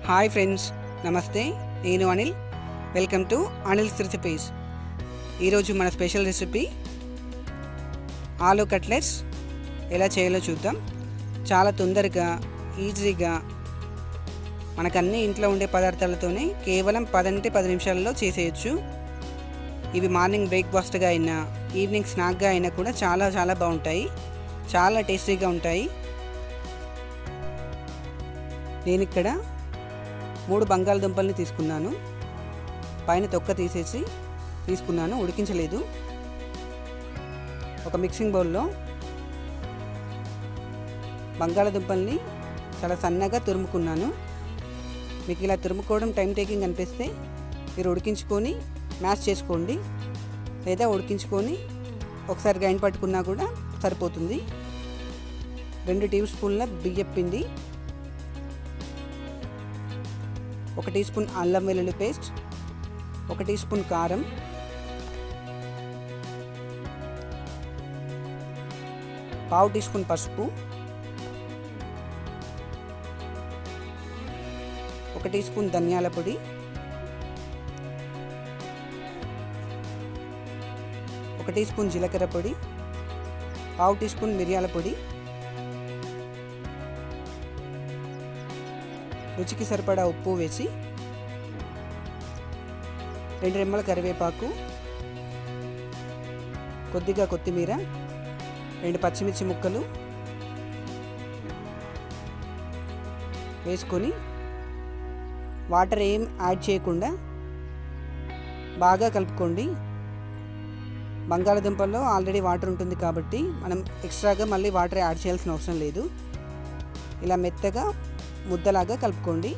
Hi friends, నమస్తే. నేను Anil. Welcome to Anil's recipes. ఈరోజు మన స్పెషల్ రెసిపీ ఆలూ కట్లెట్స్ ఎలా చేయాలో చూద్దాం. చాలా తొందరగా ఈజీగా మనకన్నీ ఇంట్లో ఉండే పదార్థాలతోనే కేవలం 10 నిమిషాలలో చేసేయచ్చు. ఇవి మార్నింగ్ బ్రేక్ఫాస్ట్గా అయినా ఈవినింగ్ స్నాక్గా అయినా కూడా చాలా చాలా బాగుంటాయి, చాలా టేస్టీగా ఉంటాయి. నేను ఇక్కడ 3 బంగాళదుంపల్ని తీసుకున్నాను. పైన తొక్క తీసేసి తీసుకున్నాను, ఉడికించలేదు. ఒక మిక్సింగ్ బౌల్లో బంగాళదుంపల్ని చాలా సన్నగా తురుముకున్నాను. మీకు ఇలా తురుముకోవడం టైం టేకింగ్ అనిపిస్తే మీరు ఉడికించుకొని మ్యాష్ చేసుకోండి, లేదా ఉడికించుకొని ఒకసారి గ్రైండ్ పట్టుకున్నా కూడా సరిపోతుంది. 2 టీ స్పూన్ల బియ్యం పిండి, 1 టీ స్పూన్ అల్లం వెల్లుల్లి పేస్ట్, 1 టీ స్పూన్ కారం, 1/2 టీ స్పూన్ పసుపు, 1 టీ స్పూన్ ధనియాల పొడి, 1 టీ స్పూన్ జీలకర్ర పొడి, 1/2 టీ స్పూన్ మిరియాల పొడి, రుచికి సరిపడా ఉప్పు వేసి 2 రెమ్మల కరివేపాకు, కొద్దిగా కొత్తిమీర, 2 పచ్చిమిర్చి ముక్కలు వేసుకొని వాటర్ ఏం యాడ్ చేయకుండా బాగా కలుపుకోండి. బంగాళదుంపల్లో ఆల్రెడీ వాటర్ ఉంటుంది కాబట్టి మనం ఎక్స్ట్రాగా మళ్ళీ వాటర్ యాడ్ చేయాల్సిన అవసరం లేదు. ఇలా మెత్తగా ముద్దలాగా కలుపుకోండి.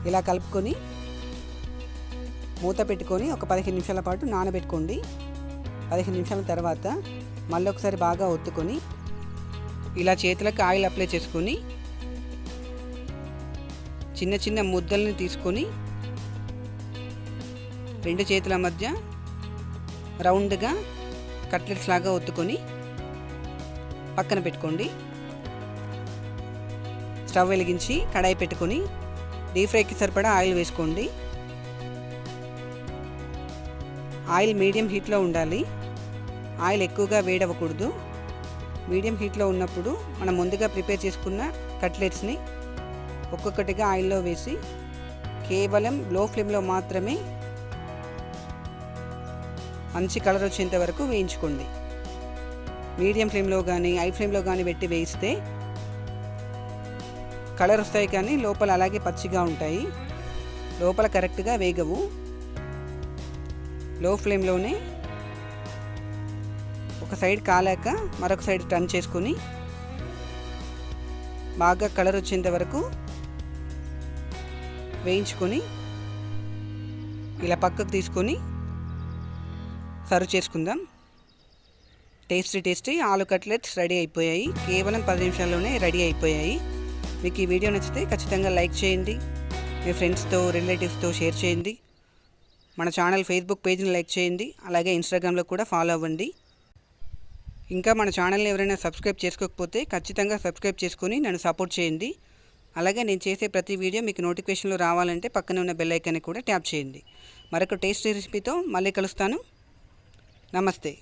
ఇలా కలుపుకొని మూత పెట్టుకొని ఒక 15 నిమిషాల పాటు నానబెట్టుకోండి. 15 నిమిషాల తర్వాత మళ్ళీ ఒకసారి బాగా ఒత్తుకొని ఇలా చేతులకు ఆయిల్ అప్లై చేసుకొని చిన్న చిన్న ముద్దల్ని తీసుకొని 2 చేతుల మధ్య రౌండ్గా కట్లెట్స్ లాగా ఒత్తుకొని పక్కన పెట్టుకోండి. స్టవ్ వెలిగించి కడాయి పెట్టుకొని డీప్ ఫ్రైకి సరిపడా ఆయిల్ వేసుకోండి. ఆయిల్ మీడియం హీట్లో ఉండాలి. ఆయిల్ ఎక్కువగా వేడవ్వకూడదు. మీడియం హీట్లో ఉన్నప్పుడు మనం ముందుగా ప్రిపేర్ చేసుకున్న కట్లెట్స్ని ఒక్కొక్కటిగా ఆయిల్లో వేసి కేవలం లో ఫ్లేమ్లో మాత్రమే మంచి కలర్ వచ్చేంత వరకు వేయించుకోండి. మీడియం ఫ్లేమ్లో కానీ హై ఫ్లేమ్లో కానీ పెట్టి వేయిస్తే కలర్ వస్తాయి కానీ లోపల అలాగే పచ్చిగా ఉంటాయి, లోపల కరెక్ట్గా వేగవు. లో ఫ్లేమ్లోనే ఒక సైడ్ కాలాక మరొక సైడ్ టర్న్ చేసుకొని బాగా కలర్ వచ్చేంత వరకు వేయించుకొని ఇలా పక్కకు తీసుకొని సర్వ్ చేసుకుందాం. టేస్టీ ఆలూ కట్లెట్స్ రెడీ అయిపోయాయి. కేవలం 10 నిమిషాల్లోనే రెడీ అయిపోయాయి. మీకు ఈ వీడియో నచ్చితే ఖచ్చితంగా లైక్ చేయండి, మీ ఫ్రెండ్స్తో రిలేటివ్స్తో షేర్ చేయండి. మన ఛానల్ ఫేస్బుక్ పేజ్ని లైక్ చేయండి, అలాగే ఇన్స్టాగ్రామ్లో కూడా ఫాలో అవ్వండి. ఇంకా మన ఛానల్ని ఎవరైనా సబ్స్క్రైబ్ చేసుకోకపోతే ఖచ్చితంగా సబ్స్క్రైబ్ చేసుకొని నన్ను సపోర్ట్ చేయండి. అలాగే నేను చేసే ప్రతి వీడియో మీకు నోటిఫికేషన్లో రావాలంటే పక్కన ఉన్న బెల్ ఐకాన్ని కూడా ట్యాప్ చేయండి. మరొక టేస్టీ రెసిపీతో మళ్ళీ కలుస్తాను. నమస్తే.